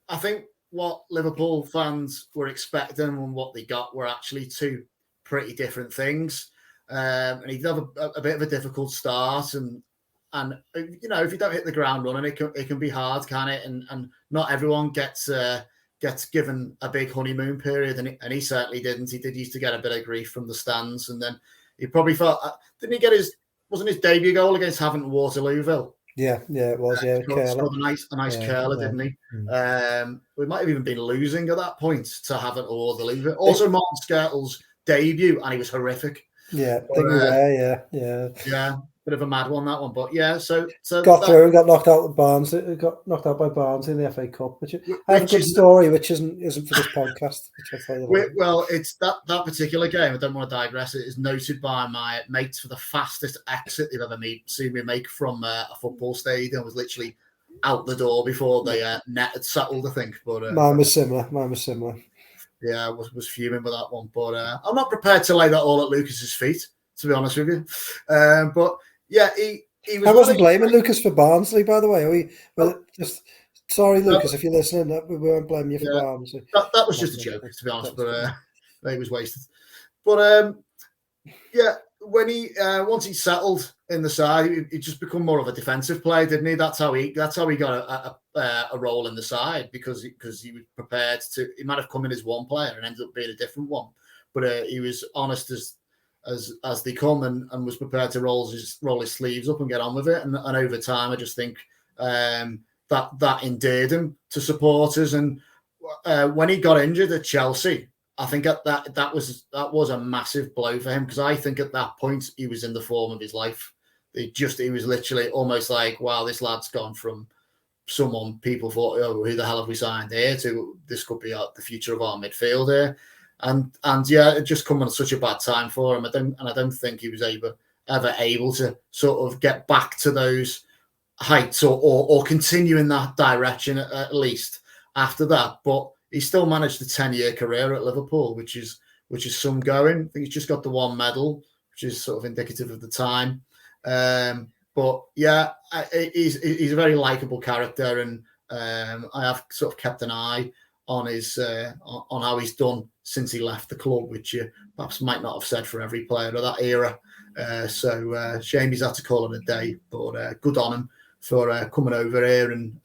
[SPEAKER 4] I think what Liverpool fans were expecting and what they got were actually two pretty different things. And he did have a bit of a difficult start, and you know, if you don't hit the ground running, it can be hard, can it? And not everyone gets given a big honeymoon period, and he certainly didn't. He did used to get a bit of grief from the stands, and then he probably felt, didn't he get wasn't his debut goal against Havant Waterlooville?
[SPEAKER 1] Yeah, it was. Yeah,
[SPEAKER 4] scored a nice curler, didn't he? We might have even been losing at that point to Havant or Waterlooville. Also, Martin Skirtle's debut, and he was horrific.
[SPEAKER 1] Yeah,
[SPEAKER 4] bit of a mad one, that one, but yeah. So
[SPEAKER 1] got through and got knocked out with Barnes. Got knocked out by Barnes in the FA Cup, which I have a good story, which isn't for this podcast. Which I'll tell you about.
[SPEAKER 4] Well, it's that particular game. I don't want to digress. It is noted by my mates for the fastest exit they've ever seen me make from a football stadium. It was literally out the door before the net had settled, I think. But
[SPEAKER 1] mine was similar.
[SPEAKER 4] Yeah, I was fuming with that one. But I'm not prepared to lay that all at Lucas's feet, to be honest with you. But yeah, he was.
[SPEAKER 1] I wasn't blaming Lucas for Barnsley, by the way. Sorry, Lucas, if you're listening, we weren't blaming you for Barnsley.
[SPEAKER 4] That was just a joke, to be honest. But he was wasted. But yeah, when once he settled in the side, he just become more of a defensive player, didn't he? That's how he got a role in the side because he was prepared to. He might have come in as one player and ended up being a different one, but he was honest as they come and was prepared to roll his sleeves up and get on with it. And over time, I just think that endeared him to supporters. And when he got injured at Chelsea, I think that was a massive blow for him because I think at that point he was in the form of his life. He was literally almost like, wow, this lad's gone from someone people thought, oh, who the hell have we signed here, to this could be the future of our midfield here. And yeah, it just come at such a bad time for him. I don't think he was ever able to sort of get back to those heights or continue in that direction at least after that. But he still managed a 10-year career at Liverpool, which is some going. I think he's just got the one medal, which is sort of indicative of the time. But yeah, he's a very likable character, and I have sort of kept an eye on his on how he's done since he left the club, which you perhaps might not have said for every player of that era. So shame he's had to call it a day, but good on him for coming over here and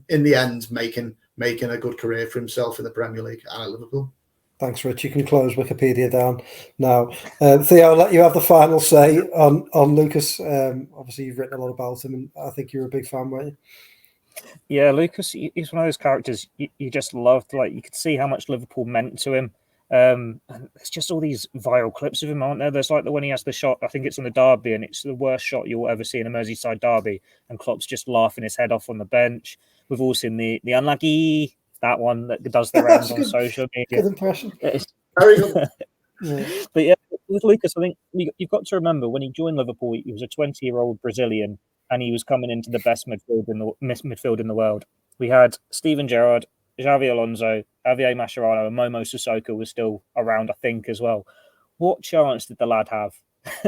[SPEAKER 4] in the end making a good career for himself in the Premier League and at Liverpool.
[SPEAKER 1] Thanks, Rich. You can close Wikipedia down now. Theo, I'll let you have the final say on Lucas. Obviously, you've written a lot about him, and I think you're a big fan, weren't you?
[SPEAKER 2] Yeah, Lucas, he's one of those characters you just loved. Like, you could see how much Liverpool meant to him. And there's just all these viral clips of him, aren't there? There's like the when he has the shot, I think it's on the derby, and it's the worst shot you'll ever see in a Merseyside derby, and Klopp's just laughing his head off on the bench. We've all seen the unlucky, that one that does the rounds on social media.
[SPEAKER 1] Good impression.
[SPEAKER 4] Very good.
[SPEAKER 2] Yeah. But yeah, with Lucas, I think you've got to remember when he joined Liverpool, he was a 20-year-old Brazilian, and he was coming into the best midfield in the world. We had Steven Gerrard, Xavi Alonso, Javier Mascherano, and Momo Sissoko was still around, I think, as well. What chance did the lad have?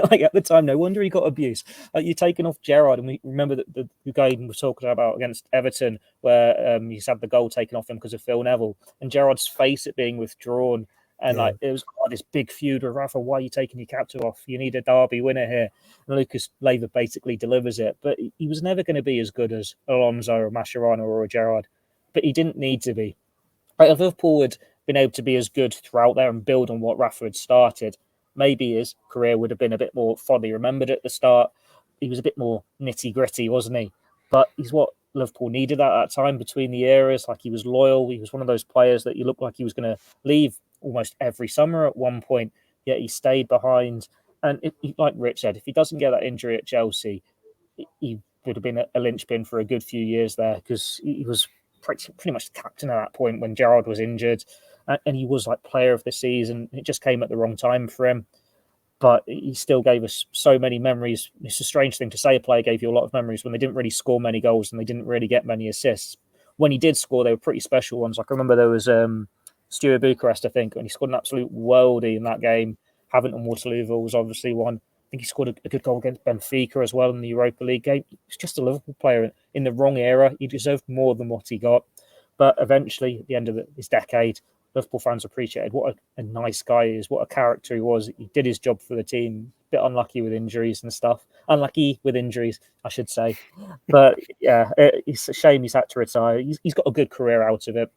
[SPEAKER 2] Like, at the time, no wonder he got abuse. You're taking off Gerrard, and we remember that the game we're talking about against Everton, where he's had the goal taken off him because of Phil Neville, and Gerrard's face at being withdrawn. And like, it was this big feud with Rafa. Why are you taking your captain off? You need a derby winner here. And Lucas Leiva basically delivers it. But he was never going to be as good as Alonso or Mascherano or Gerrard. But he didn't need to be. Like, if Liverpool had been able to be as good throughout there and build on what Rafa had started, maybe his career would have been a bit more fondly remembered at the start. He was a bit more nitty-gritty, wasn't he? But he's what Liverpool needed at that time between the eras. Like, he was loyal. He was one of those players that you looked like he was going to leave almost every summer at one point, yet he stayed behind. And like Rich said, if he doesn't get that injury at Chelsea, he would have been a linchpin for a good few years there, because he was pretty much the captain at that point when Gerrard was injured, and he was like player of the season. It just came at the wrong time for him, but he still gave us so many memories. It's a strange thing to say, a player gave you a lot of memories when they didn't really score many goals and they didn't really get many assists. When he did score, they were pretty special ones. Like, I remember there was Steaua Bucharest, I think, and he scored an absolute worldie in that game. Havant and Waterlooville was obviously one. I think he scored a good goal against Benfica as well in the Europa League game. He was just a Liverpool player in the wrong era. He deserved more than what he got. But eventually, at the end of his decade, Liverpool fans appreciated what a nice guy he is, what a character he was. He did his job for the team. A bit unlucky with injuries and stuff. Unlucky with injuries, I should say. But yeah, it's a shame he's had to retire. He's got a good career out of it.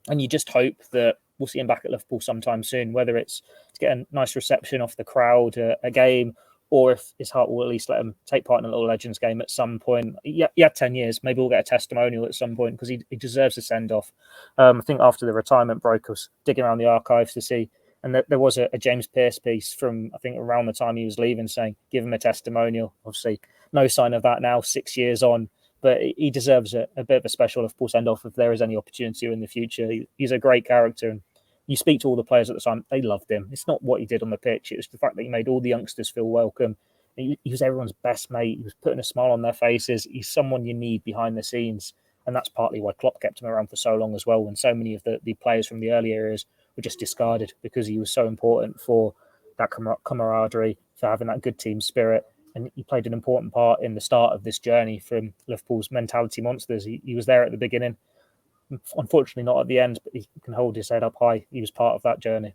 [SPEAKER 2] And you just hope that we'll see him back at Liverpool sometime soon, whether it's to get a nice reception off the crowd, a game, or if his heart will at least let him take part in a little Legends game at some point. He had 10 years. Maybe we'll get a testimonial at some point, because he deserves a send-off. I think after the retirement broke, I was digging around the archives to see, and there was a James Pearce piece from, I think, around the time he was leaving, saying, give him a testimonial. Obviously, no sign of that now, 6 years on. But he deserves a bit of a special Liverpool send-off if there is any opportunity in the future. He's a great character. And you speak to all the players at the time, they loved him. It's not what he did on the pitch. It was the fact that he made all the youngsters feel welcome. He was everyone's best mate. He was putting a smile on their faces. He's someone you need behind the scenes. And that's partly why Klopp kept him around for so long as well, when so many of the players from the early eras were just discarded, because he was so important for that camaraderie, for having that good team spirit. And he played an important part in the start of this journey from Liverpool's mentality monsters. He was there at the beginning. Unfortunately, not at the end, but he can hold his head up high. He was part of that journey.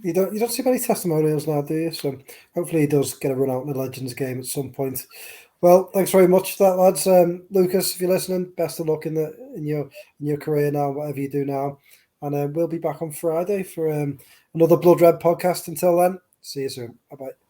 [SPEAKER 1] You don't see many testimonials now, do you? So hopefully he does get a run out in the Legends game at some point. Well, thanks very much for that, lads. Lucas, if you're listening, best of luck in your career now, whatever you do now. And we'll be back on Friday for another Blood Red podcast. Until then, see you soon. Bye-bye.